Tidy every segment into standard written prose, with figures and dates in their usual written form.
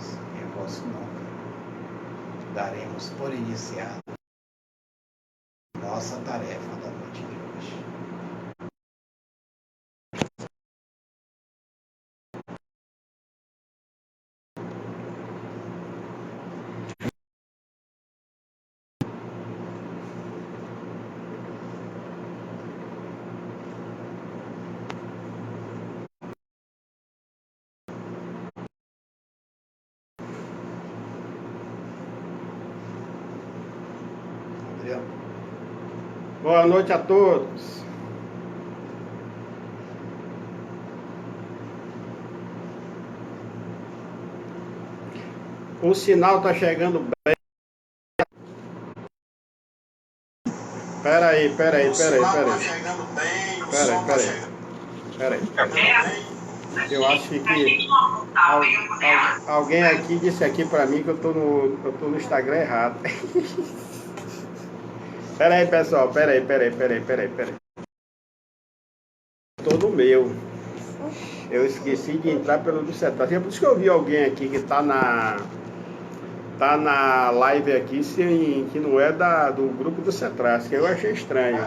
Jesus, em vosso nome, daremos por iniciada nossa tarefa da noite de hoje. Boa noite a todos. O sinal está chegando bem. Peraí. Eu acho que alguém aqui disse aqui para mim que eu tô no Instagram errado. Peraí, pessoal, peraí. Tô no meu. Eu esqueci de entrar pelo do Cetrasque. É por isso que eu vi alguém aqui que tá na live aqui, que não é do grupo do Cetrasque. Eu achei estranho.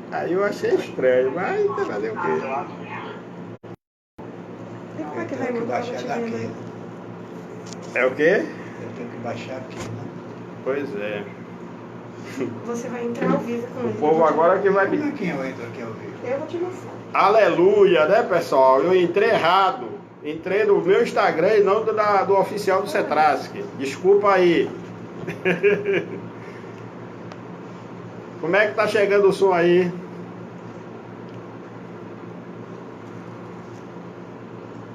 Aí eu achei estranho, mas vai fazer o quê? Eu tenho que baixar daqui. É o quê? Eu tenho que baixar aqui, né? Pois é. Você vai entrar ao vivo com ele. O povo agora que vai... Como é que eu entro aqui ao vivo? Eu vou te mostrar. Aleluia, né, pessoal? Eu entrei errado. Entrei no meu Instagram e não do oficial do Cetrasque. Desculpa aí. Como é que tá chegando o som aí?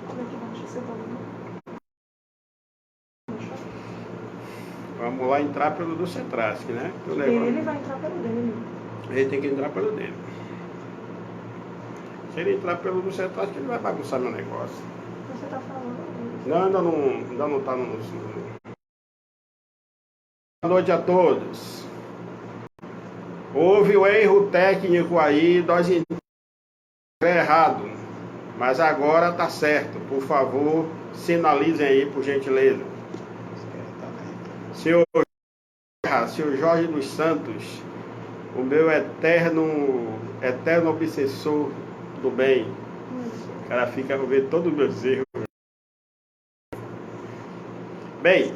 Como é que baixa seu volume? Vamos lá entrar pelo do Cetrasque, né? Ele vai entrar pelo dele. Ele tem que entrar pelo dele. Se ele entrar pelo do Cetrasque, ele vai bagunçar meu negócio. Você tá falando? Não, ainda não tá no... Boa noite a todos. Houve um erro técnico aí, nós entramos errado. Mas agora tá certo. Por favor, sinalizem aí, por gentileza. Senhor Jorge dos Santos, o meu eterno obsessor do bem. O cara fica a ver todos os meus erros. Bem,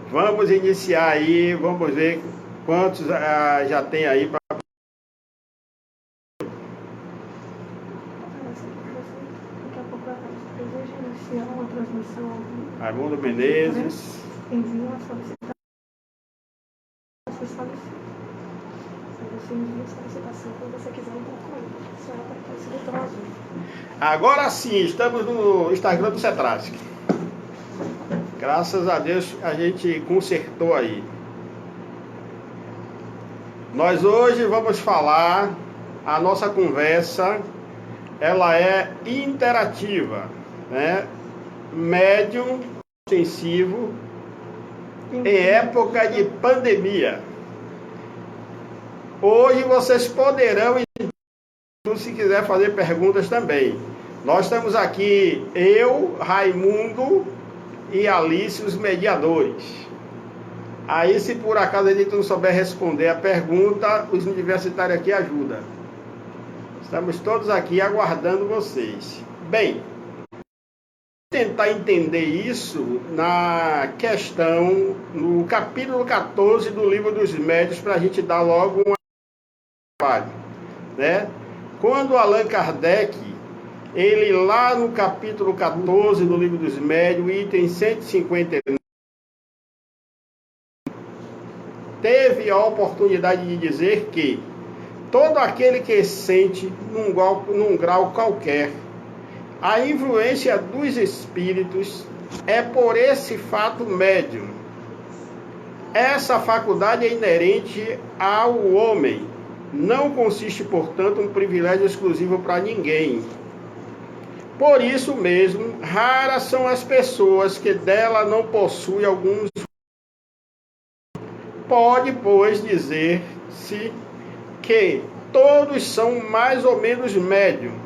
vamos iniciar aí, vamos ver quantos já tem aí para... Daqui a pouco deseja iniciar uma transmissão ao vivo. Raimundo Menezes. Envia uma solicitação. Você solicita. Se você envia a solicitação quando você quiser entrar com ele. Só apertar esse botão azul. Agora sim, estamos no Instagram do Cetrasque. Graças a Deus a gente consertou aí. Nós hoje vamos falar, a nossa conversa, ela é interativa, né? Médium ostensivo em época de pandemia. Hoje vocês poderão, se quiser fazer perguntas também. Nós estamos aqui, eu, Raimundo e Alice, os mediadores. Aí, se por acaso a gente não souber responder a pergunta, os universitários aqui ajudam. Estamos todos aqui aguardando vocês. Bem, tentar entender isso na questão, no capítulo 14 do Livro dos Médiuns, para a gente dar logo um trabalho, né? Quando Allan Kardec, ele lá no capítulo 14 do Livro dos Médiuns, item 159, teve a oportunidade de dizer que todo aquele que sente num grau qualquer a influência dos espíritos é por esse fato médium. Essa faculdade é inerente ao homem. Não consiste, portanto, um privilégio exclusivo para ninguém. Por isso mesmo, raras são as pessoas que dela não possuem alguns. Pode, pois, dizer-se que todos são mais ou menos médium.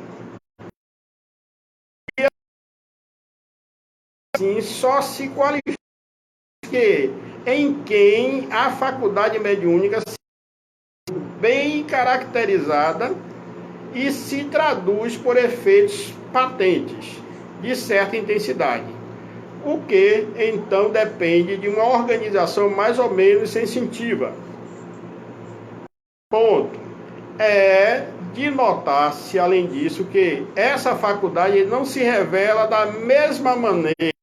assim só se qualifica em quem a faculdade mediúnica bem caracterizada e se traduz por efeitos patentes de certa intensidade, o que então depende de uma organização mais ou menos sensitiva. Ponto. É de notar-se, além disso, que essa faculdade não se revela da mesma maneira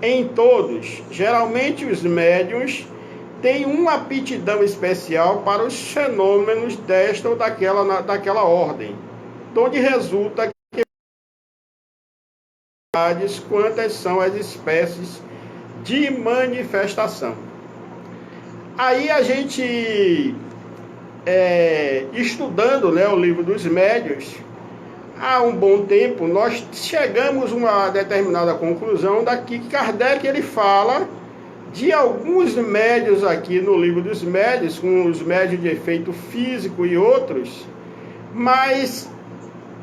em todos. Geralmente os médiuns têm uma aptidão especial para os fenômenos desta ou daquela ordem, onde resulta que quantas são as espécies de manifestação. Aí a gente, estudando, né, o livro dos médiuns, há um bom tempo, nós chegamos a uma determinada conclusão daqui que Kardec ele fala de alguns médiuns aqui no livro dos médiuns, com os médiuns de efeito físico e outros, mas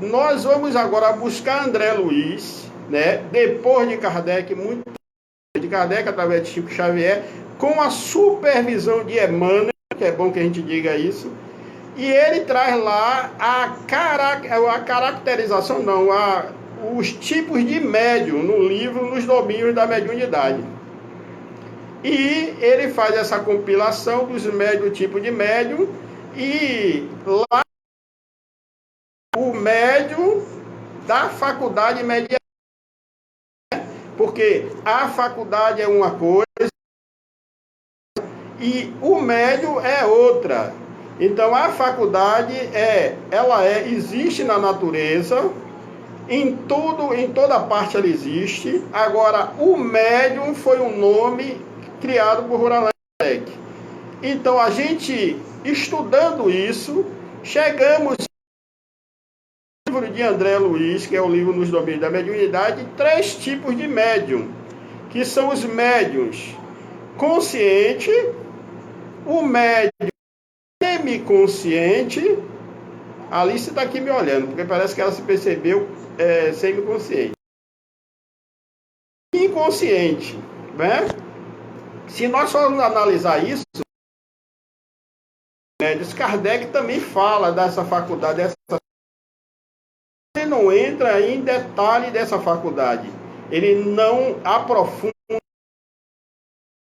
nós vamos agora buscar André Luiz, né, depois de Kardec, muito de Kardec, através de Chico Xavier, com a supervisão de Emmanuel, que é bom que a gente diga isso, e ele traz lá a caracterização, os tipos de médium no livro, nos domínios da mediunidade. E ele faz essa compilação dos médium, tipo de médium, e lá o médium da faculdade mediana, porque a faculdade é uma coisa e o médium é outra. Então a faculdade existe na natureza, em toda parte ela existe. Agora o médium foi um nome criado por Allan Kardec. Então a gente, estudando isso, chegamos ao livro de André Luiz, que é o livro nos domínios da mediunidade, 3 tipos de médium, que são os médiums consciente, o médium semiconsciente. A Alice está aqui me olhando, porque parece que ela se percebeu semiconsciente. Inconsciente, né? Se nós formos analisar isso, Kardec também fala dessa faculdade, ele não entra em detalhe dessa faculdade, ele não aprofunda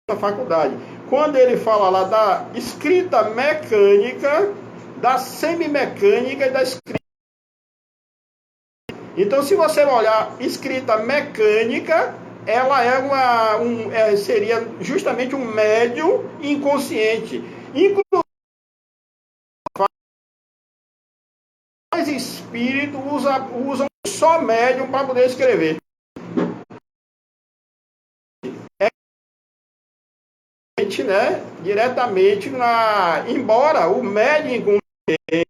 essa faculdade. Quando ele fala lá da escrita mecânica, da semimecânica e da escrita. Então, se você olhar escrita mecânica, ela seria justamente um médium inconsciente. Inclusive, os espíritos usam só médium para poder escrever. Né, diretamente embora o médium inconsciente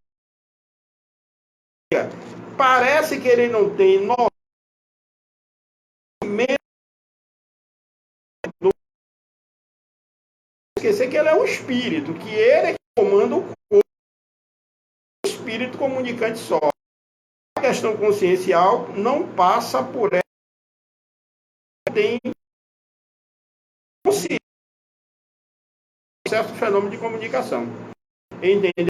parece que ele não tem esquecer que ele é um espírito, que ele é que comanda o corpo, o espírito comunicante só. A questão consciencial não passa por ela, tem consciência, certo fenômeno de comunicação. Entendeu?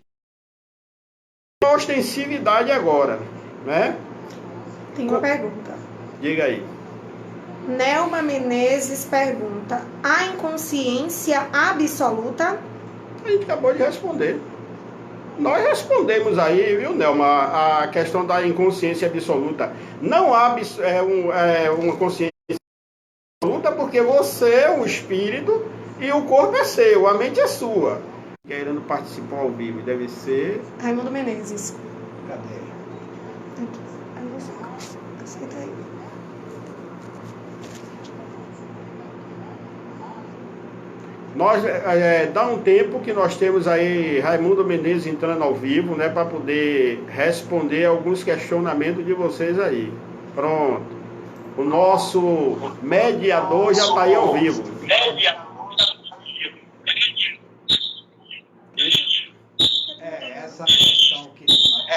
A ostensividade agora, né? Tem uma pergunta. Diga aí. Nelma Menezes pergunta: há inconsciência absoluta? A gente acabou de responder. Nós respondemos aí, viu, Nelma, a questão da inconsciência absoluta. Não há uma consciência absoluta porque você é um espírito e o corpo é seu, a mente é sua. Querendo participar ao vivo, deve ser... Raimundo Menezes. Cadê? Aqui. Aí você aceita aí. Nós, dá um tempo que nós temos aí Raimundo Menezes entrando ao vivo, né, para poder responder alguns questionamentos de vocês aí. Pronto. O nosso mediador já está aí ao vivo.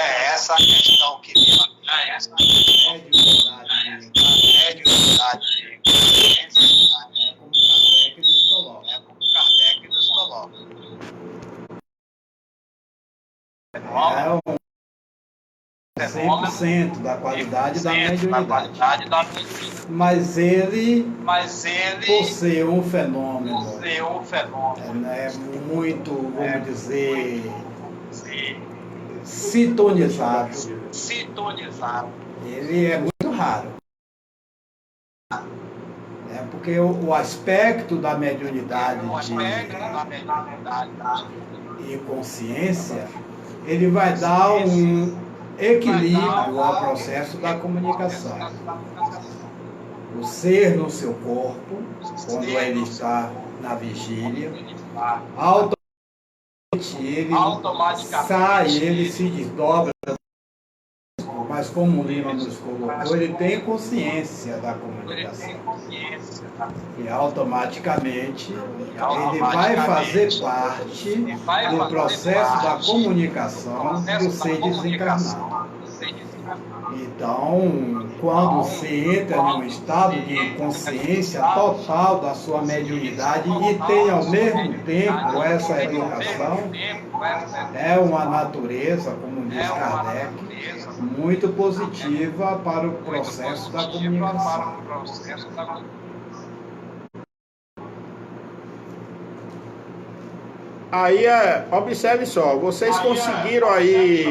Essa questão que me mediunidade. 100% da qualidade da mediunidade. Mas ele possui um fenômeno, é muito, vamos dizer, sintonizado. Ele é muito raro. É porque o aspecto da mediunidade e consciência, ele vai dar um equilíbrio ao processo da comunicação. O ser no seu corpo, quando ele está na vigília, automaticamente ele sai, ele se desdobra, mas como o Lima nos colocou, ele tem consciência da comunicação. E automaticamente ele vai fazer parte do processo da comunicação do ser desencarnado. Então, quando se entra num estado de consciência total da sua mediunidade e tem ao mesmo tempo essa educação, é uma natureza, como diz Kardec, muito positiva para o processo da comunicação. Aí, observe só, vocês conseguiram aí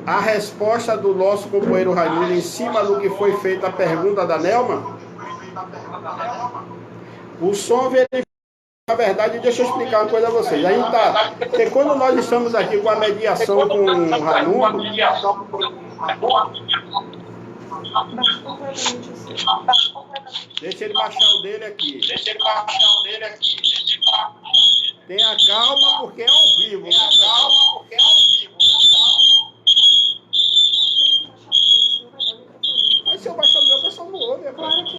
a resposta do nosso companheiro Raimundo em cima do que foi feita a pergunta da Nelma? O som verificou. Na verdade, deixa eu explicar uma coisa a vocês. Aí tá, porque quando nós estamos aqui com a mediação com o Raimundo, deixa ele baixar o dele aqui. Tenha calma, porque é ao vivo. Mas se eu baixar o meu, o pessoal não ouve, é claro que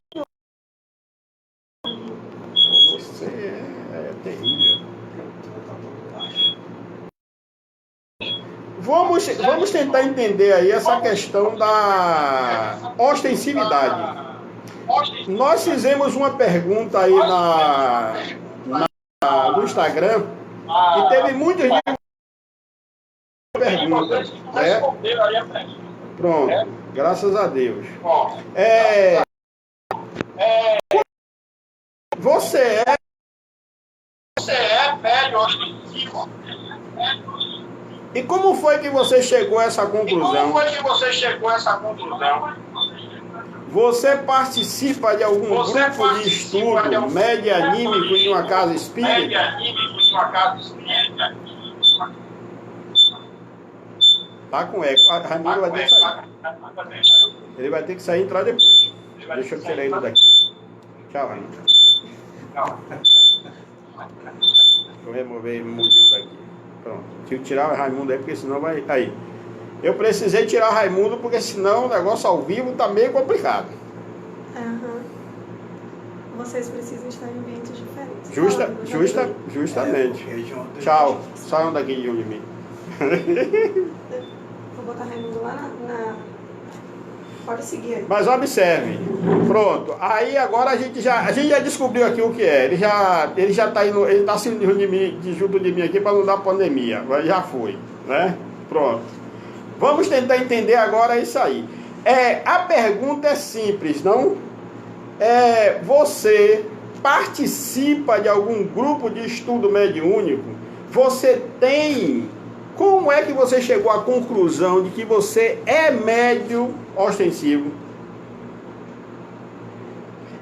você é terrível. Vamos tentar entender aí essa questão da ostensividade. Nós fizemos uma pergunta aí no Instagram e teve muitas perguntas, né? Pronto, graças a Deus. Você é velho ostensivo? E como foi que você chegou a essa conclusão? Você participa de algum grupo de estudo medianímico em uma casa espírita? Tá com eco. A Raimundo vai ter que sair. Ele vai ter que sair e entrar depois. Deixa eu tirar ele daqui. Tchau, Raimundo. Deixa eu remover o mudinho daqui. Pronto. Tive que tirar o Raimundo aí, porque senão vai... Aí. Eu precisei tirar o Raimundo, porque senão o negócio ao vivo tá meio complicado. Vocês precisam estar em ambientes diferentes. Justamente. Tchau. Saiam daqui de onde mim. Vou botar Raimundo lá na... Pode seguir aí. Mas observe. Pronto. Aí agora a gente já descobriu aqui o que é. Ele já tá indo, ele tá saindo junto de mim aqui para não dar pandemia. Já foi, né? Pronto. Vamos tentar entender agora isso aí. A pergunta é simples, não? Você participa de algum grupo de estudo mediúnico? Você tem... Como é que você chegou à conclusão de que você é médium ostensivo?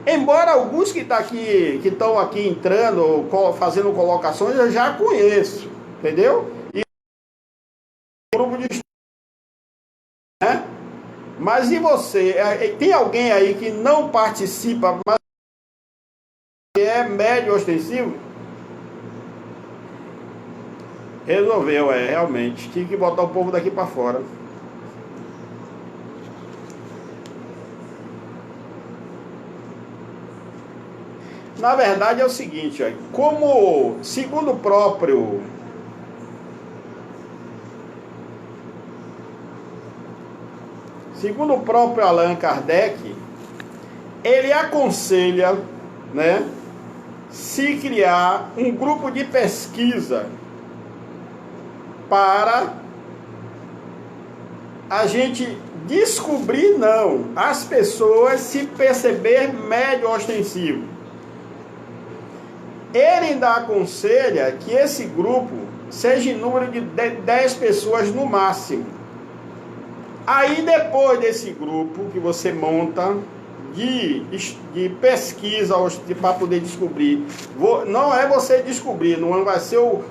Embora alguns que estão aqui entrando, fazendo colocações, eu já conheço, entendeu? E grupo de estudo, né? Mas e você? Tem alguém aí que não participa, mas é médium ostensivo? Resolveu, realmente. Tinha que botar o povo daqui para fora. Na verdade é o seguinte, como, segundo o próprio Allan Kardec, ele aconselha, né, se criar um grupo de pesquisa para a gente descobrir, não, as pessoas se perceber médium ostensivo. Ele ainda aconselha que esse grupo seja em número de 10 pessoas no máximo. Aí depois desse grupo que você monta de pesquisa para poder descobrir, não é você descobrir, não vai ser o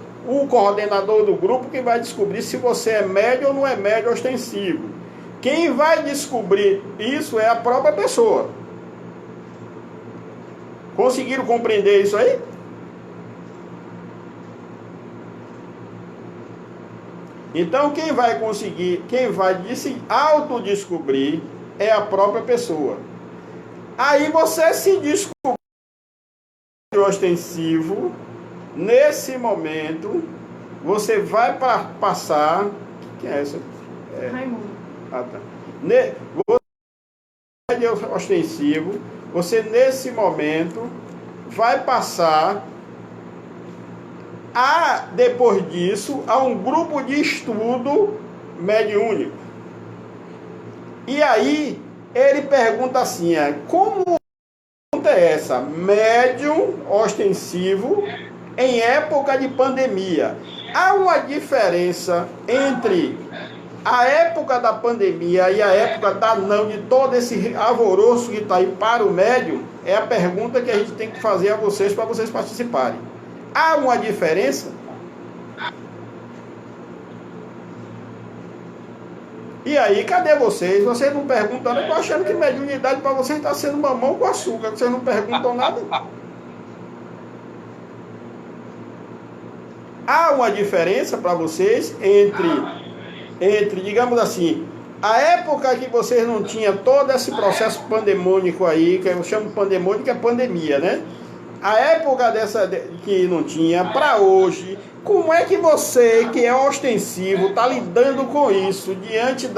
coordenador do grupo que vai descobrir se você é médium ou não é médium ostensivo. Quem vai descobrir isso é a própria pessoa. Conseguiram compreender isso aí? Então quem vai se autodescobrir é a própria pessoa. Aí você se descobre ostensivo, nesse momento, você vai passar... Quem é essa? Raimundo. Ah, tá. Você é ostensivo, você nesse momento vai passar depois disso, a um grupo de estudo mediúnico. E aí, ele pergunta assim, como é essa? Médium ostensivo em época de pandemia. Há uma diferença entre a época da pandemia e a época de todo esse alvoroço que está aí para o médium? É a pergunta que a gente tem que fazer a vocês para vocês participarem. Há uma diferença? E aí, cadê vocês? Vocês não perguntam, eu estou achando que mediunidade para vocês está sendo mamão com açúcar, vocês não perguntam nada. Há uma diferença para vocês entre, digamos assim, a época que vocês não tinham todo esse processo pandemônico aí, que eu chamo pandemônico, é pandemia, né? A época que não tinha, para hoje, como é que você, que é ostensivo, está lidando com isso, diante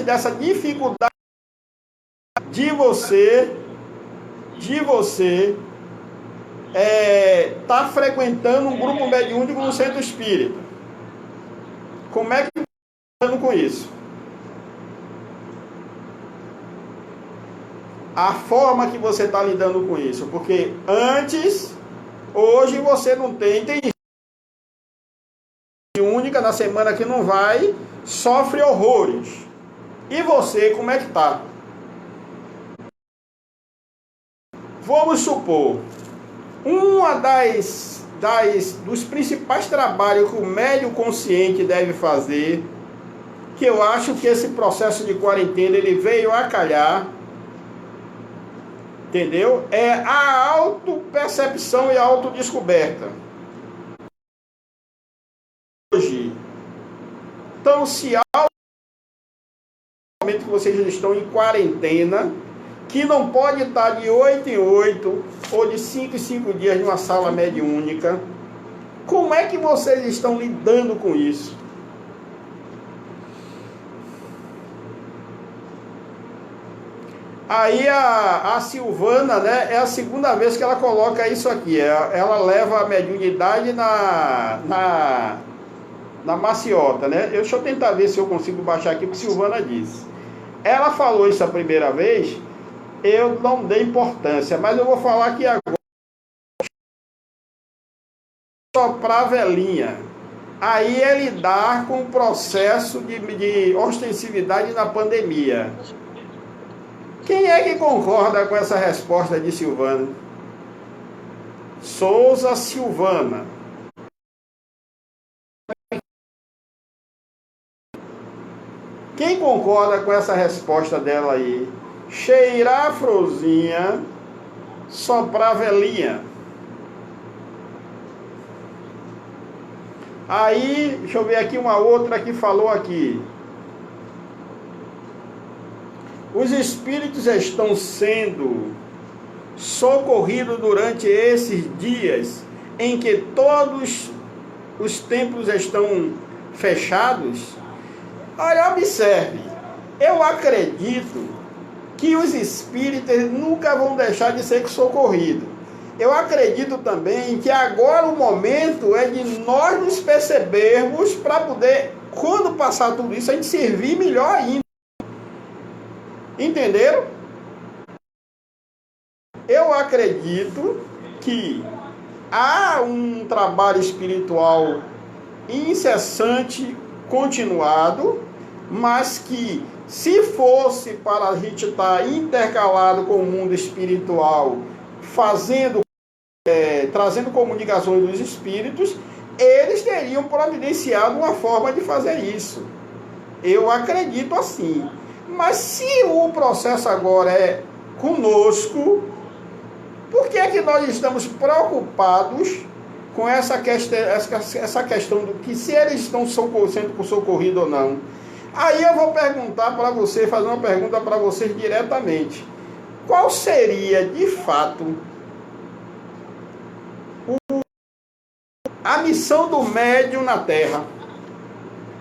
dessa dificuldade de você tá frequentando um grupo mediúnico no centro espírita? Como é que você está lidando com isso? A forma que você está lidando com isso, porque hoje você não tem única na semana que não vai, sofre horrores. E você, como é que está? Vamos supor, dos principais trabalhos que o médium consciente deve fazer, que eu acho que esse processo de quarentena ele veio a calhar, entendeu? É a autopercepção e a autodescoberta. Hoje, então, se há um momento que vocês estão em quarentena, que não pode estar de 8 em 8 ou de 5 em 5 dias numa sala mediúnica, como é que vocês estão lidando com isso? Aí a Silvana, né, é a segunda vez que ela coloca isso aqui. Ela leva a mediunidade na maciota, né? Deixa eu tentar ver se eu consigo baixar aqui o que a Silvana disse. Ela falou isso a primeira vez, eu não dei importância, mas eu vou falar aqui agora. Soprar a velinha. Aí é lidar com o processo de ostensividade na pandemia. Quem é que concorda com essa resposta de Silvana? Souza Silvana. Quem concorda com essa resposta dela aí? Cheirar a frozinha, soprar a velinha. Aí, deixa eu ver aqui uma outra que falou aqui. Os espíritos estão sendo socorridos durante esses dias em que todos os templos estão fechados. Olha, observe, eu acredito que os espíritas nunca vão deixar de ser socorridos. eu acredito também que agora o momento é de nós nos percebermos para poder, quando passar tudo isso, a gente servir melhor ainda. Entenderam? Eu acredito que há um trabalho espiritual incessante, continuado, mas que se fosse para a gente estar intercalado com o mundo espiritual, trazendo comunicações dos espíritos, eles teriam providenciado uma forma de fazer isso. Eu acredito assim. Mas se o processo agora é conosco, por que é que nós estamos preocupados com essa questão do que se eles estão sendo socorridos ou não? Aí eu vou perguntar para você, fazer uma pergunta para vocês diretamente. Qual seria, de fato, a missão do médium na Terra?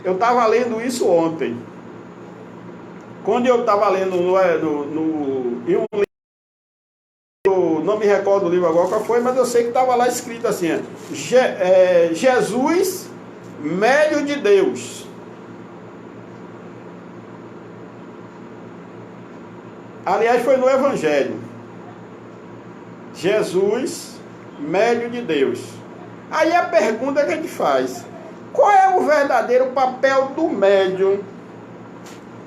Eu estava lendo isso ontem. Quando eu estava lendo em um livro, não me recordo o livro agora qual foi, mas eu sei que estava lá escrito assim, Jesus, médium de Deus. Aliás, foi no Evangelho. Jesus, médium de Deus. Aí a pergunta que a gente faz: qual é o verdadeiro papel do médium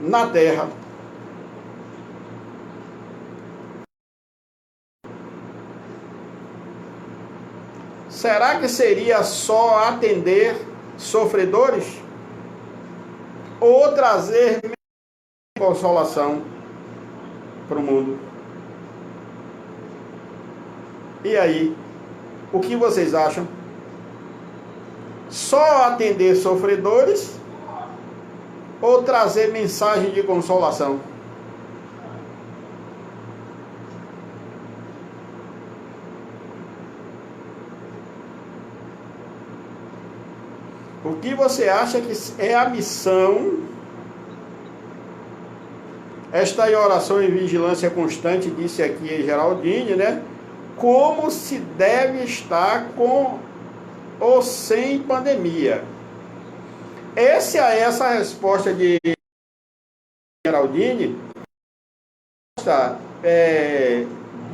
na Terra? Será que seria só atender sofredores? Ou trazer consolação para o mundo? E aí, o que vocês acham? Só atender sofredores ou trazer mensagem de consolação? O que você acha que é a missão? Esta aí, oração e vigilância constante, disse aqui Geraldine, né? Como se deve estar com ou sem pandemia? Essa resposta de Geraldine está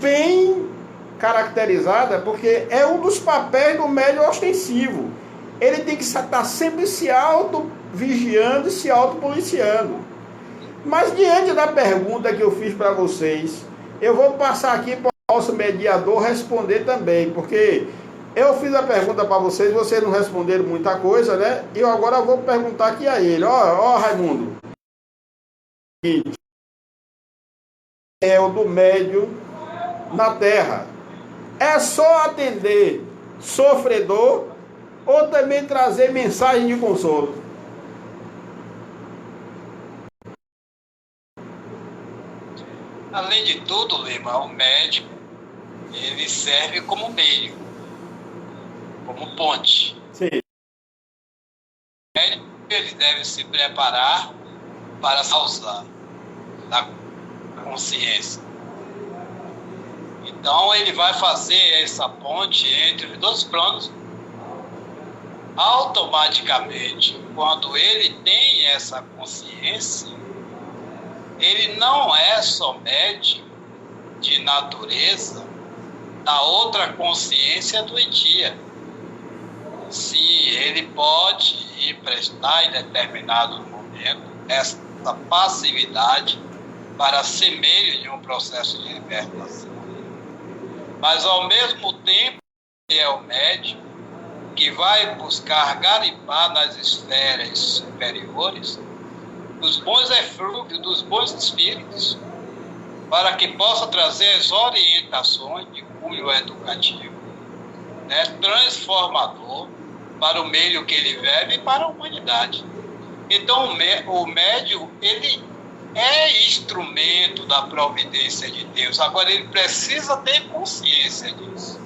bem caracterizada, porque é um dos papéis do médium ostensivo. Ele tem que estar sempre se auto-vigiando e se auto-policiando. Mas diante da pergunta que eu fiz para vocês, eu vou passar aqui para o nosso mediador responder também, porque eu fiz a pergunta para vocês não responderam muita coisa, né? E eu agora vou perguntar aqui a ele. Ó, Raimundo. É o do médium na Terra. É só atender sofredor ou também trazer mensagem de consolo? Além de tudo, Lima, o médico, ele serve como meio, como ponte. Sim. O médico, ele deve se preparar para causar da consciência. Então, ele vai fazer essa ponte entre os dois planos. Automaticamente, quando ele tem essa consciência, ele não é só médium de natureza da outra consciência doentia. Sim, ele pode ir prestar em determinado momento essa passividade para ser meio de um processo de libertação. Mas, ao mesmo tempo, ele é o médium que vai buscar garimpar nas esferas superiores os bons eflúvios dos bons espíritos, para que possa trazer as orientações de cunho educativo, né, transformador para o meio que ele vive e para a humanidade. Então, o médium, ele é instrumento da providência de Deus. Agora, ele precisa ter consciência disso,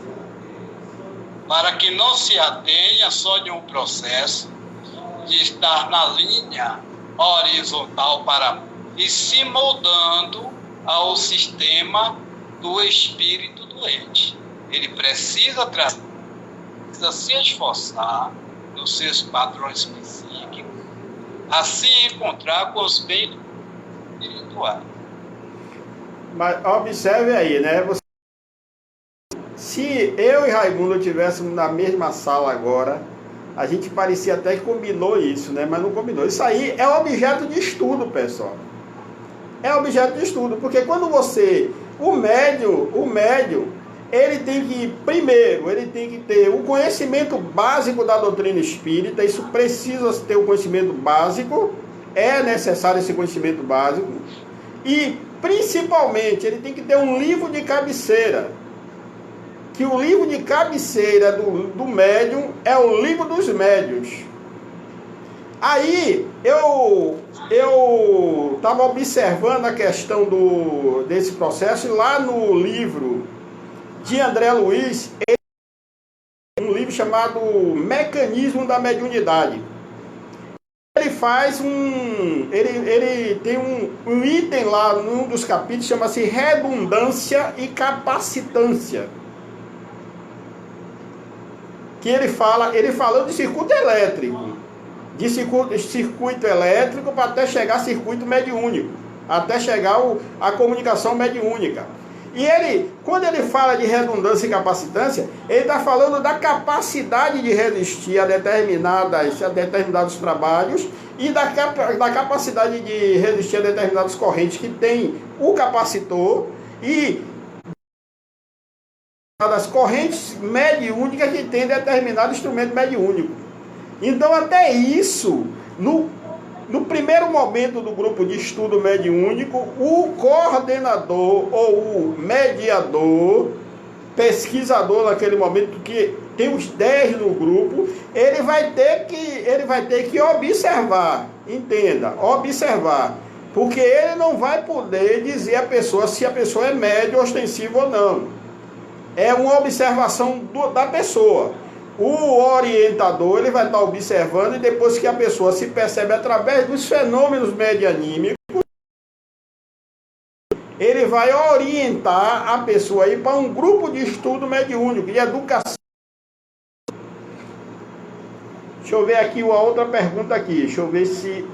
para que não se atenha só de um processo de estar na linha horizontal e se moldando ao sistema do espírito doente. ele precisa se esforçar nos seus padrões psíquicos, assim encontrar com os bens espirituais. Mas observe aí, né? Se eu e Raimundo estivéssemos na mesma sala agora, a gente parecia até que combinou isso, né? Mas não combinou. Isso aí é objeto de estudo, pessoal. É objeto de estudo, porque quando o médium, ele tem que, primeiro, ele tem que ter o conhecimento básico da doutrina espírita. Isso precisa ter o conhecimento básico, é necessário esse conhecimento básico. E, principalmente, ele tem que ter um livro de cabeceira, que o livro de cabeceira do médium é o livro dos médiuns. Aí, eu estava observando a questão desse processo, e lá no livro de André Luiz, um livro chamado Mecanismo da Mediunidade. Ele faz ele tem um item lá num dos capítulos, chama-se Redundância e Capacitância. Que ele falou de circuito elétrico. De circuito elétrico para até chegar a circuito mediúnico. Até chegar a comunicação mediúnica. E quando ele fala de redundância e capacitância, ele está falando da capacidade de resistir a determinados trabalhos e da capacidade de resistir a determinadas correntes que tem o capacitor e das correntes mediúnicas que tem determinado instrumento mediúnico. Então, até isso, no primeiro momento do grupo de estudo mediúnico, o coordenador ou o mediador, pesquisador naquele momento, que tem os 10 no grupo, ele vai ter que observar, entenda, observar, porque ele não vai poder dizer a pessoa se a pessoa é médium, ostensiva ou não. É uma observação da pessoa. O orientador, ele vai estar observando, e depois que a pessoa se percebe através dos fenômenos medianímicos, ele vai orientar a pessoa aí para um grupo de estudo mediúnico, de educação. Deixa eu ver aqui uma outra pergunta aqui. Deixa eu ver se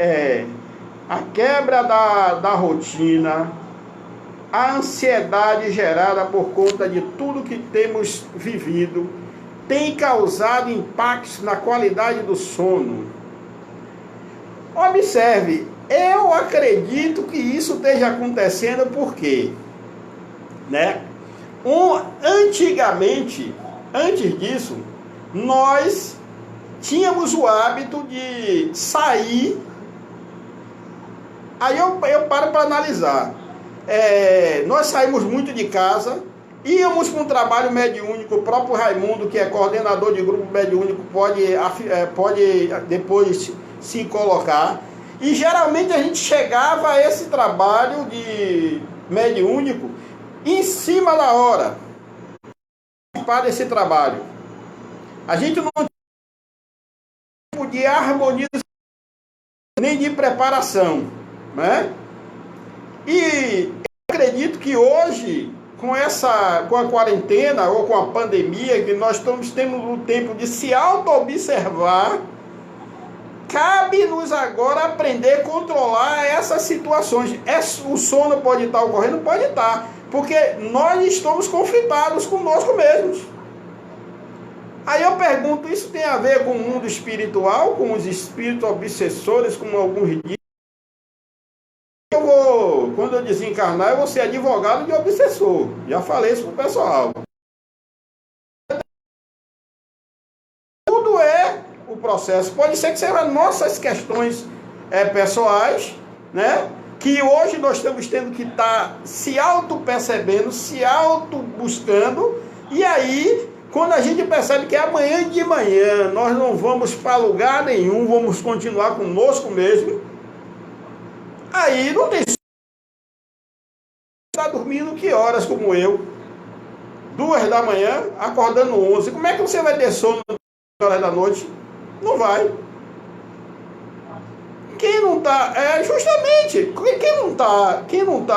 a quebra da rotina, a ansiedade gerada por conta de tudo que temos vivido, tem causado impactos na qualidade do sono. Observe, eu acredito que isso esteja acontecendo porque, né? Antigamente, antes disso, nós tínhamos o hábito de sair. Aí eu paro para analisar. Nós saímos muito de casa, íamos para um trabalho mediúnico. O próprio Raimundo, que é coordenador de grupo mediúnico, pode depois se colocar. E geralmente a gente chegava a esse trabalho de mediúnico em cima da hora para esse trabalho. A gente não tinha tempo de harmonização nem de preparação, né? E eu acredito que hoje, com a quarentena ou com a pandemia, que nós estamos tendo o tempo de se auto-observar, cabe-nos agora aprender a controlar essas situações. O sono pode estar ocorrendo? Pode estar, porque nós estamos conflitados conosco mesmos. Aí eu pergunto, isso tem a ver com o mundo espiritual, com os espíritos obsessores, como alguns dizem? Quando eu desencarnar, eu vou ser advogado de obsessor. Já falei isso pro pessoal. Tudo é o processo. Pode ser que sejam nossas questões pessoais, né? Que hoje nós estamos tendo que estar se auto-percebendo, se auto-buscando. E aí, quando a gente percebe que amanhã de manhã nós não vamos para lugar nenhum, vamos continuar conosco mesmo, aí não tem. Está dormindo que horas, como eu? 2 da manhã, acordando 11. Como é que você vai ter sono 2 horas da noite? Não vai. Quem não está, justamente,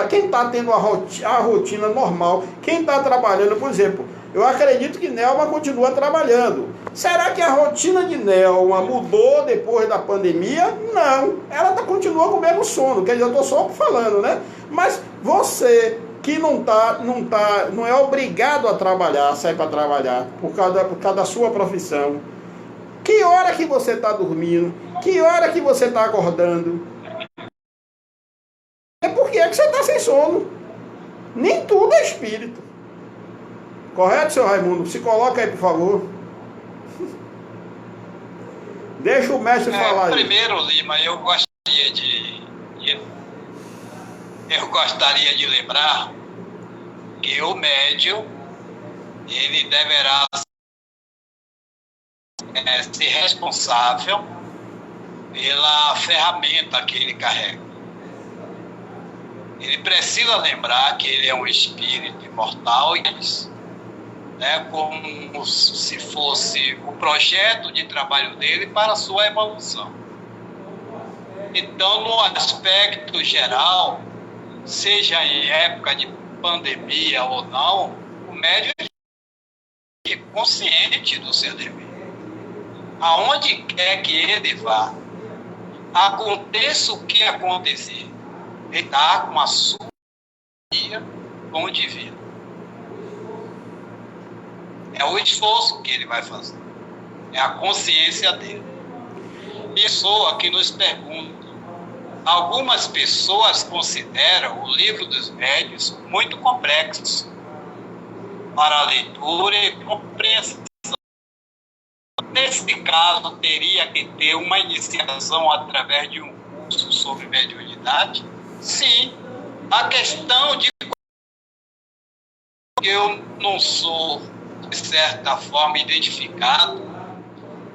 quem está tendo a rotina normal, quem está trabalhando, por exemplo, Eu acredito que Nelma continua trabalhando. Será que a rotina de Nelma mudou depois da pandemia? Não. Ela continua com o mesmo sono, quer dizer, eu estou só falando, né? Mas você que não é obrigado a trabalhar, sair para trabalhar, por causa da sua profissão. Que hora que você está dormindo? Que hora que você está acordando? É porque é que você está sem sono. Nem tudo é espírito. Correto, seu Raimundo? Se coloca aí, por favor. Deixa o mestre falar aí. Primeiro, Lima, eu gostaria de lembrar que o médium, ele deverá ser responsável pela ferramenta que ele carrega. Ele precisa lembrar que ele é um espírito imortal, como se fosse o projeto de trabalho dele para a sua evolução. Então, no aspecto geral, seja em época de pandemia ou não, o médium é consciente do seu dever. Aonde quer que ele vá, aconteça o que acontecer, ele está com a sua guia com o divino. É o esforço que ele vai fazer. É a consciência dele. Pessoa que nos pergunta. Algumas pessoas consideram o livro dos médiuns muito complexo para a leitura e compreensão. Nesse caso, teria que ter uma iniciação através de um curso sobre mediunidade? Sim. A questão de que eu não sou, de certa forma, identificado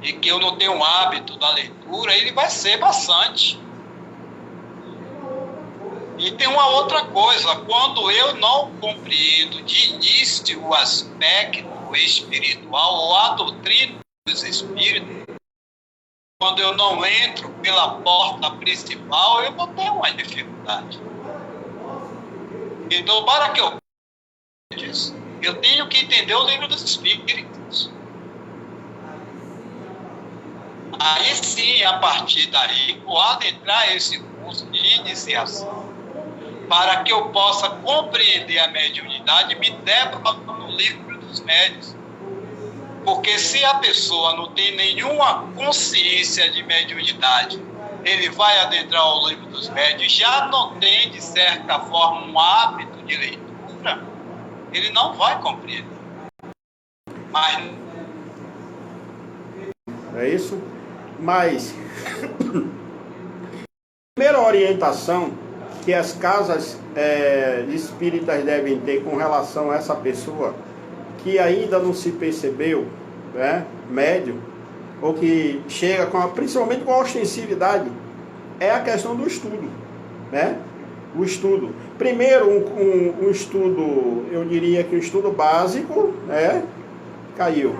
e que eu não tenho o hábito da leitura, ele vai ser bastante. E tem uma outra coisa, quando eu não compreendo de início o aspecto espiritual ou a doutrina dos espíritos, quando eu não entro pela porta principal, eu vou ter uma dificuldade. Então, para que eu tenho que entender o livro dos espíritos. Aí sim, a partir daí, vou adentrar esse curso de iniciação, para que eu possa compreender a mediunidade, me debro no livro dos médiuns. Porque se a pessoa não tem nenhuma consciência de mediunidade, ele vai adentrar o livro dos médiuns, já não tem, de certa forma, um hábito de leitura, ele não vai compreender. Mas... É isso? Mas... a primeira orientação que as casas espíritas devem ter com relação a essa pessoa que ainda não se percebeu, né, médium, ou que chega principalmente com a ostensividade, é a questão do estudo, né? O estudo. Primeiro, um estudo, eu diria que o estudo básico, né? Caiu.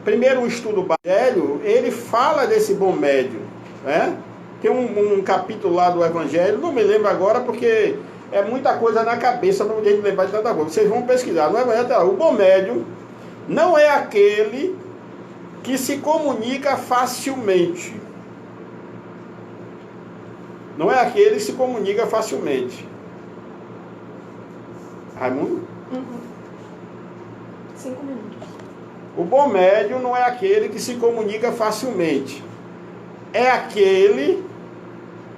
Primeiro, o estudo básico, ele fala desse bom médium, né? Tem um capítulo lá do Evangelho, não me lembro agora porque é muita coisa na cabeça para a gente lembrar de tanta coisa. Vocês vão pesquisar. No Evangelho tá lá, o bom médium não é aquele que se comunica facilmente. Não é aquele que se comunica facilmente. Raimundo? 5 minutos. O bom médium não é aquele que se comunica facilmente. É aquele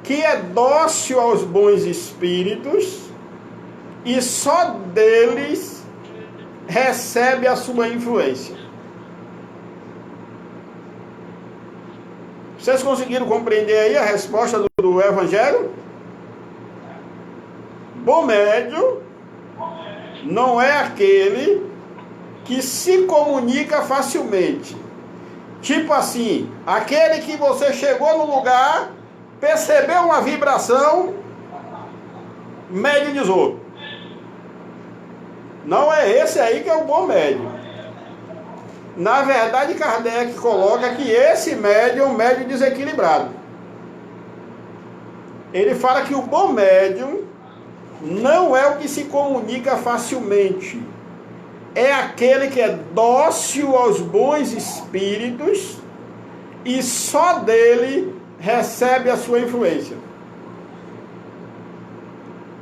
que é dócil aos bons espíritos e só deles recebe a sua influência. Vocês conseguiram compreender aí a resposta do Evangelho? Bom médium não é aquele que se comunica facilmente. Tipo assim, aquele que você chegou no lugar, percebeu uma vibração, mediunizou. Não é esse aí que é o bom médium. Na verdade, Kardec coloca que esse médium é um médium desequilibrado. Ele fala que o bom médium não é o que se comunica facilmente. é aquele que é dócil aos bons espíritos e só dele recebe a sua influência.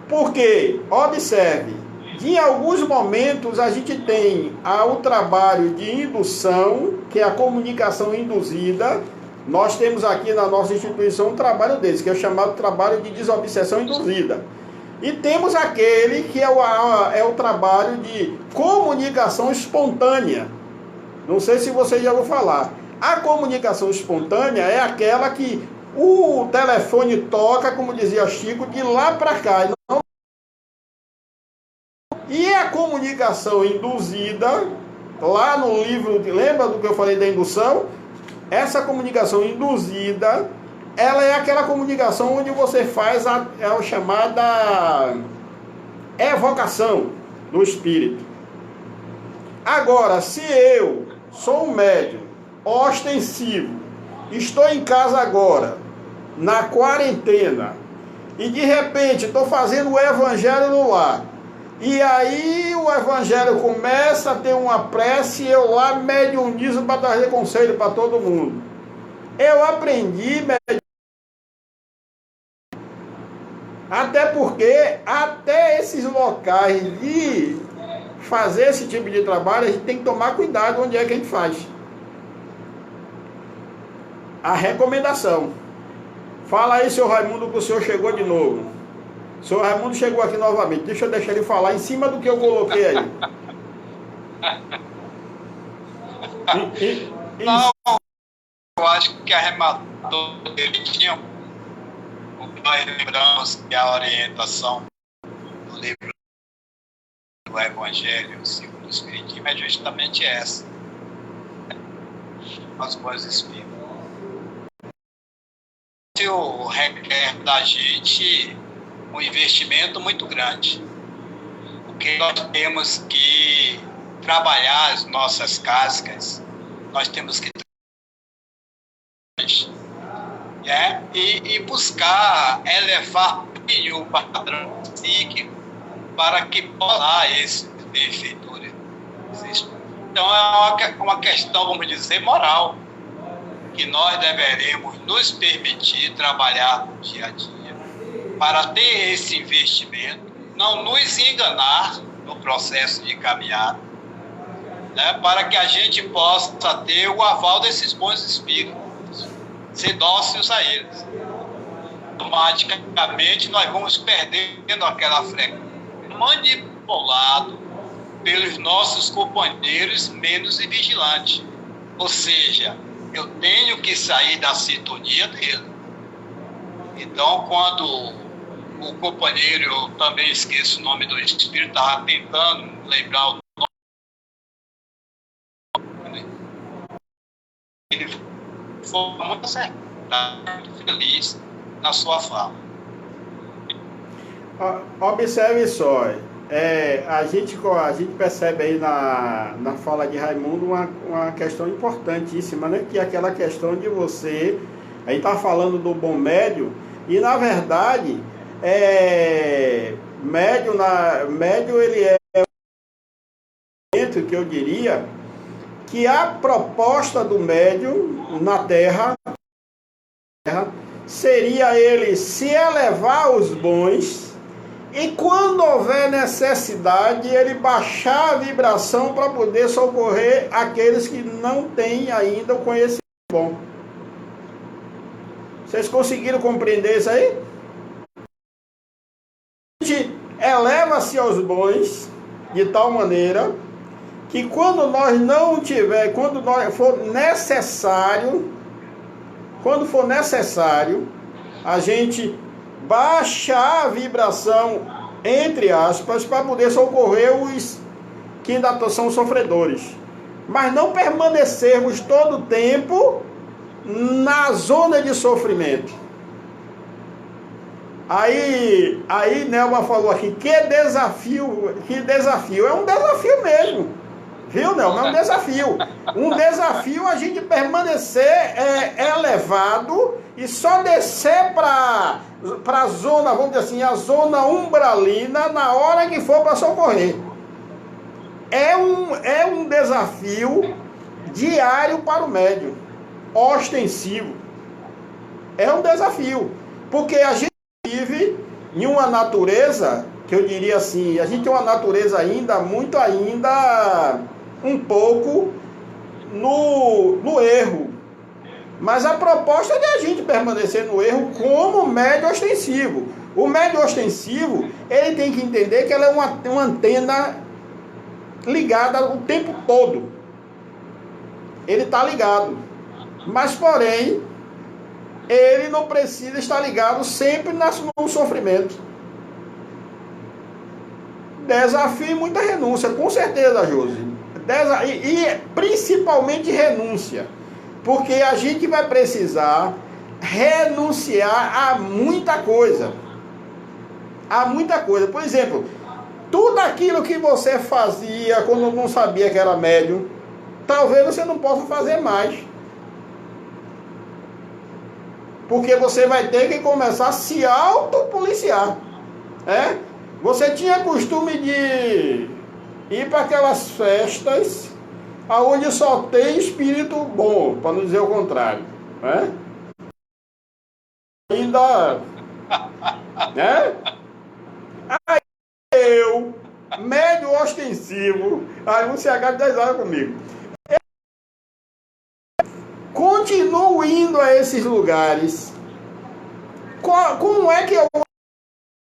Porque, observe, em alguns momentos a gente tem o trabalho de indução, que é a comunicação induzida. Nós temos aqui na nossa instituição um trabalho desse, que é o chamado trabalho de desobsessão induzida. E temos aquele que é o trabalho de comunicação espontânea. Não sei se vocês já ouviram falar. A comunicação espontânea é aquela que o telefone toca, como dizia Chico, de lá para cá. E a comunicação induzida, lá no livro, lembra do que eu falei da indução? Essa comunicação induzida, ela é aquela comunicação onde você faz a chamada evocação do espírito. Agora, se eu sou um médium ostensivo, estou em casa agora, na quarentena, e de repente estou fazendo o evangelho no lar, e aí o evangelho começa a ter uma prece e eu lá mediunizo para trazer conselho para todo mundo. Eu aprendi até porque até esses locais de fazer esse tipo de trabalho a gente tem que tomar cuidado onde é que a gente faz. A recomendação. Fala aí, seu Raimundo, que o senhor chegou de novo. O senhor Raimundo chegou aqui novamente. Deixa eu deixar ele falar em cima do que eu coloquei aí. Não, eu acho que arrematou, ele tinha, o que nós lembramos que a orientação do livro do Evangelho segundo o Espiritismo é justamente essa. As bons espíritos. Isso requer da gente um investimento muito grande, porque nós temos que trabalhar as nossas cascas, nós temos que e buscar elevar o padrão psíquico para que possa esse benfeitor. Então é uma questão, vamos dizer, moral, que nós deveremos nos permitir trabalhar no dia a dia para ter esse investimento, não nos enganar no processo de caminhada, né, para que a gente possa ter o aval desses bons espíritos, ser dóceis a eles. Automaticamente nós vamos perdendo aquela frequência, manipulado pelos nossos companheiros menos vigilantes. Ou seja, eu tenho que sair da sintonia dele. Então, quando o companheiro, eu também esqueço o nome do espírito, estava tentando lembrar o nome, ele foi muito acertado, feliz na sua fala. Observe só, a gente percebe aí na fala de Raimundo uma questão importantíssima, né? Que é aquela questão de você, a gente está falando do bom médium, e na verdade, médium ele é que eu diria que a proposta do médium na Terra seria ele se elevar aos bons e quando houver necessidade ele baixar a vibração para poder socorrer aqueles que não têm ainda o conhecimento bom. Vocês conseguiram compreender isso aí? A gente eleva-se aos bons de tal maneira que quando nós não tiver, quando for necessário, a gente baixar a vibração, entre aspas, para poder socorrer os que ainda são sofredores. Mas não permanecermos todo o tempo na zona de sofrimento. Aí Nelma falou aqui, que desafio, é um desafio mesmo, viu, Nelma? É um desafio. Um desafio a gente permanecer elevado e só descer para a zona, vamos dizer assim, a zona umbralina na hora que for para socorrer. é um desafio diário para o médium, ostensivo. É um desafio, porque a gente vive em uma natureza, que eu diria assim, a gente tem uma natureza ainda, um pouco no erro. Mas a proposta é de a gente permanecer no erro como médio ostensivo. O médio ostensivo, ele tem que entender que ela é uma antena ligada o tempo todo. Ele está ligado. Mas, porém, ele não precisa estar ligado sempre no sofrimento. Desafio e muita renúncia, com certeza, Josi. E principalmente renúncia. Porque a gente vai precisar renunciar a muita coisa. A muita coisa. Por exemplo, tudo aquilo que você fazia quando não sabia que era médium, talvez você não possa fazer mais. Porque você vai ter que começar a se autopoliciar. Você tinha costume de ir para aquelas festas aonde só tem espírito bom, para não dizer o contrário, ainda, aí eu, médio ostensivo, aí você acaba de 10 horas comigo, continuo indo a esses lugares. Como é que eu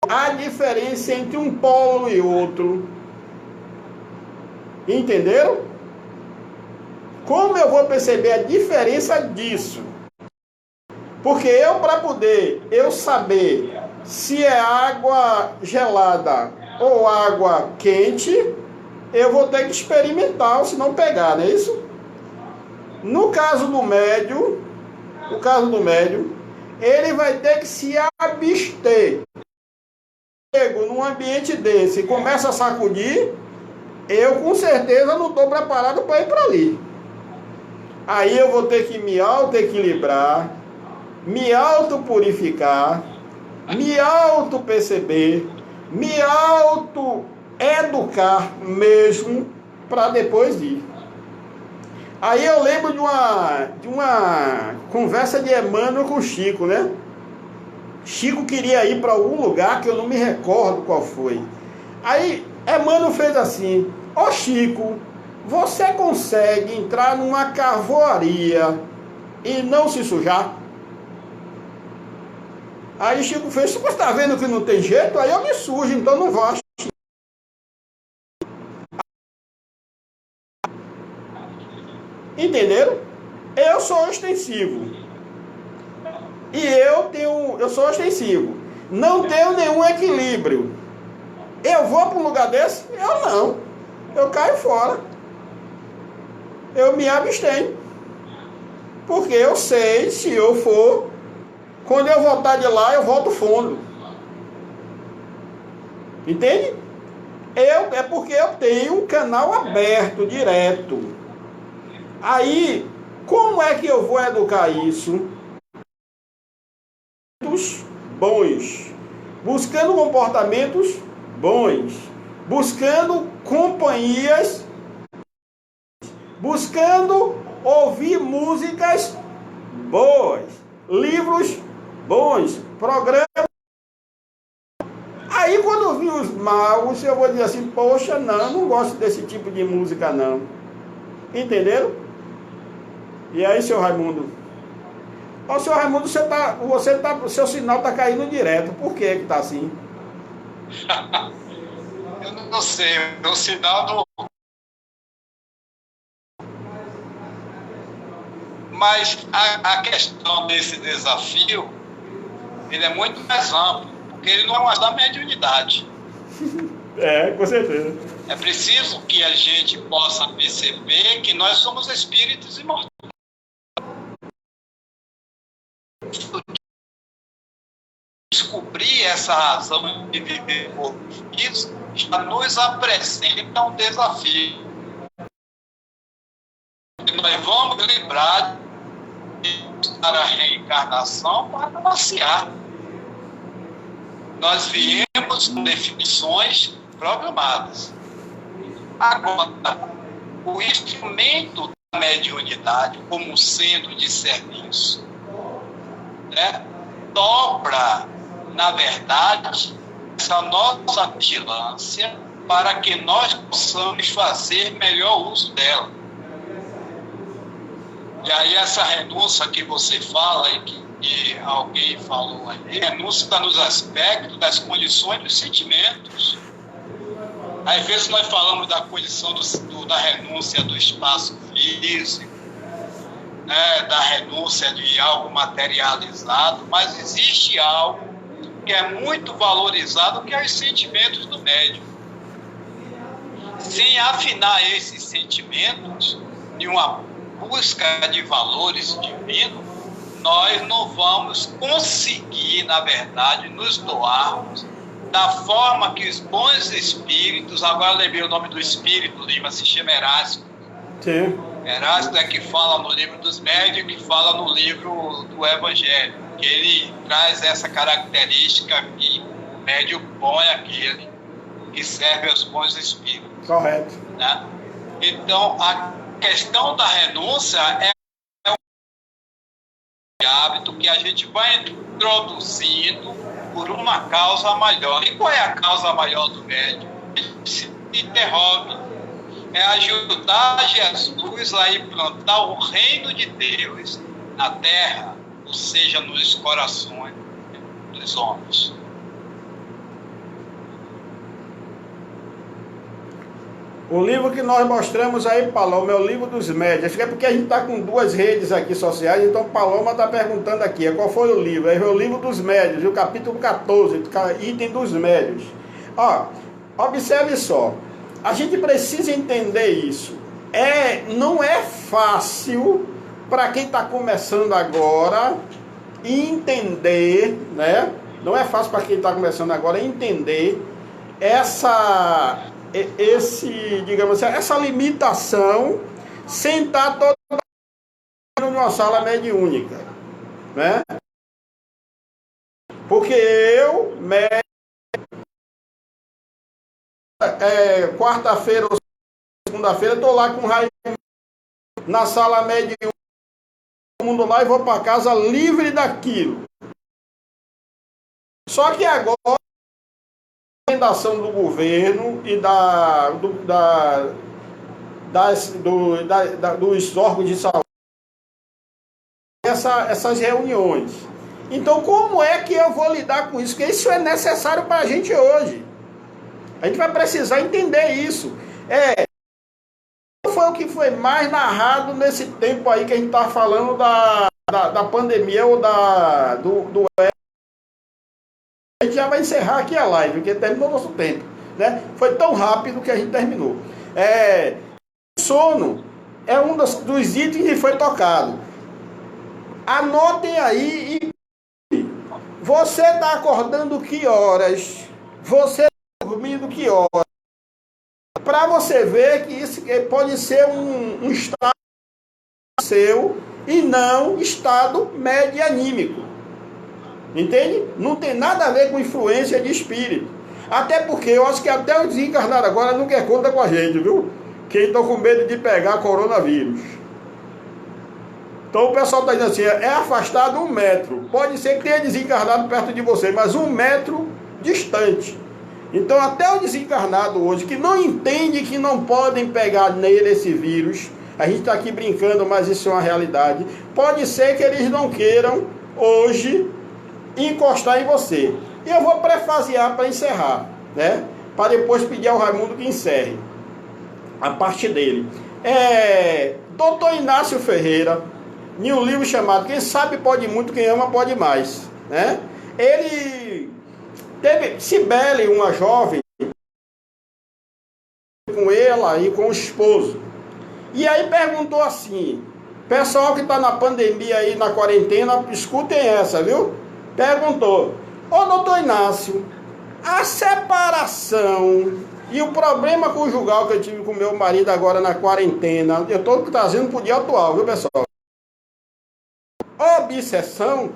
a diferença entre um polo e outro? Entenderam? Como eu vou perceber a diferença disso? Porque para poder saber se é água gelada ou água quente, eu vou ter que experimentar, se não pegar, não é isso? No caso do médium, ele vai ter que se abster. Chego num ambiente desse e começa a sacudir, eu com certeza não estou preparado para ir para ali. Aí eu vou ter que me auto-equilibrar, me auto-purificar, me auto-perceber, me auto-educar mesmo, para depois ir. Aí eu lembro de uma conversa de Emmanuel com o Chico, né? Chico queria ir para algum lugar que eu não me recordo qual foi. Aí Emmanuel fez assim: ó Chico, você consegue entrar numa carvoaria e não se sujar? Aí Chico fez: você está vendo que não tem jeito? Aí eu me sujo, então não vou. Entenderam? Eu sou ostensivo. E eu sou ostensivo. Não tenho nenhum equilíbrio. Eu vou para um lugar desse? Eu não. Eu caio fora. Eu me abstenho. Porque eu sei, se eu for, quando eu voltar de lá, eu volto fundo. Entende? É porque eu tenho um canal aberto, direto. Aí, como é que eu vou educar isso? Bons. Buscando comportamentos bons. Buscando companhias, buscando ouvir músicas boas, livros bons, programas. Aí quando eu vi os maus, eu vou dizer assim: poxa, não gosto desse tipo de música não. Entenderam? E aí, seu Raimundo? Ó, seu Raimundo, seu sinal está caindo direto. Por que está assim? Eu não sei, o sinal não. Mas a questão desse desafio, ele é muito mais amplo, porque ele não é uma da mediunidade. Com certeza. É preciso que a gente possa perceber que nós somos espíritos imortais. Descobrir essa razão de viver por isso já nos apresenta um desafio. Nós vamos lembrar a reencarnação para passear. Nós viemos com definições programadas. Agora, o instrumento da mediunidade, como sendo de serviço, né, dobra, na verdade, essa nossa vigilância para que nós possamos fazer melhor uso dela. E aí essa renúncia que você fala e que alguém falou aí, renúncia está nos aspectos das condições dos sentimentos. Às vezes nós falamos da condição da renúncia do espaço físico, né, da renúncia de algo materializado, mas existe algo que é muito valorizado, que é os sentimentos do médium. Sem afinar esses sentimentos de uma busca de valores divinos, nós não vamos conseguir, na verdade, nos doarmos da forma que os bons espíritos, agora eu lembrei o nome do espírito, o livro se chama Erástico. Sim. Erástico é que fala no livro dos médiuns, que fala no livro do Evangelho, que ele traz essa característica que o médium bom é aquele que serve aos bons espíritos. Correto. Né? Então, a questão da renúncia é um hábito que a gente vai introduzindo por uma causa maior. E qual é a causa maior do médium? Ele se interrompe. É ajudar Jesus a implantar o reino de Deus na terra, ou seja, nos corações dos homens. O livro que nós mostramos aí, Paloma, é o livro dos médios. Acho que é porque a gente está com duas redes aqui sociais, então Paloma está perguntando aqui, qual foi o livro? É o livro dos médios, o capítulo 14, item dos médios. Ó, observe só, a gente precisa entender isso. Não é fácil para quem está começando agora entender, né? Não é fácil para quem está começando agora entender digamos assim, essa limitação sem estar todo numa sala mediúnica, né? Porque eu, quarta-feira ou segunda-feira, estou lá com o Raimundo na sala mediúnica, todo mundo lá, e vou para casa livre daquilo. Só que agora, a recomendação do governo e dos órgãos de saúde, essas reuniões. Então, como é que eu vou lidar com isso? Porque isso é necessário para a gente hoje. A gente vai precisar entender isso. Foi o que foi mais narrado nesse tempo aí que a gente está falando da pandemia ou do a gente já vai encerrar aqui a live, porque terminou o nosso tempo, né? Foi tão rápido que a gente terminou. Sono é um dos itens que foi tocado. Anotem aí. Você está acordando que horas? Você está dormindo que horas? Para você ver que isso pode ser um estado seu e não estado medianímico. Entende? Não tem nada a ver com influência de espírito. Até porque eu acho que até o desencarnado agora não quer conta com a gente, viu? Que estão com medo de pegar coronavírus. Então o pessoal está dizendo assim, é afastado 1 metro. Pode ser que tenha desencarnado perto de você, mas 1 metro distante. Então até o desencarnado hoje, que não entende que não podem pegar nele esse vírus, a gente está aqui brincando, mas isso é uma realidade, pode ser que eles não queiram hoje encostar em você. E eu vou prefasear para encerrar, né? Para depois pedir ao Raimundo que encerre a parte dele. Dr. Inácio Ferreira, em um livro chamado Quem Sabe Pode Muito, Quem Ama Pode Mais, né? Ele teve Cibele, uma jovem, com ela e com o esposo. E aí perguntou assim, pessoal que está na pandemia aí, na quarentena, escutem essa, viu? Perguntou, doutor Inácio, a separação e o problema conjugal que eu tive com meu marido agora na quarentena, eu estou trazendo para o dia atual, viu, pessoal? Obsessão.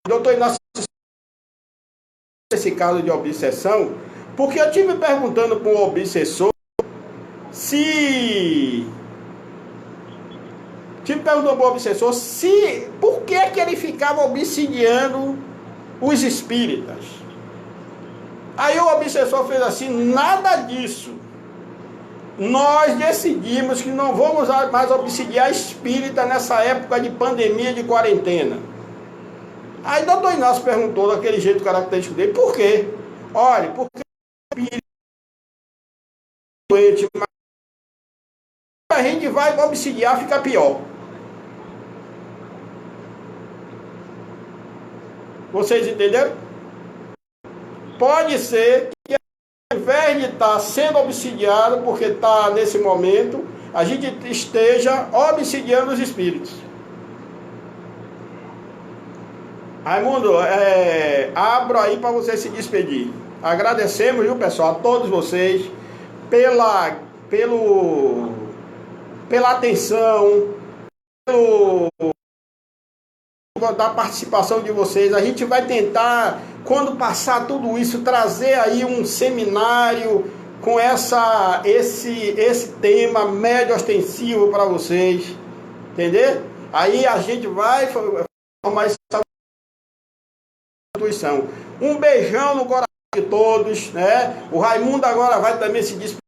Doutor Inácio, esse caso de obsessão, Porque eu estive perguntando para o obsessor se... por que ele ficava obsidiando os espíritas. Aí o obsessor fez assim: nada disso. Nós decidimos que não vamos mais obsidiar espírita nessa época de pandemia, de quarentena. Aí doutor Inácio perguntou daquele jeito característico dele: por quê? Olha, porque o espírito é doente, mas a gente vai obsidiar, fica pior. Vocês entenderam? Pode ser que ao invés de estar sendo obsidiado, porque está nesse momento, a gente esteja obsidiando os espíritos. Raimundo, abro aí para você se despedir. Agradecemos, viu, pessoal, a todos vocês pela atenção, da participação de vocês. A gente vai tentar, quando passar tudo isso, trazer aí um seminário com esse tema médio ostensivo para vocês, entender? Aí a gente vai formar essa instituição. Um beijão no coração de todos, né? O Raimundo agora vai também se despedir.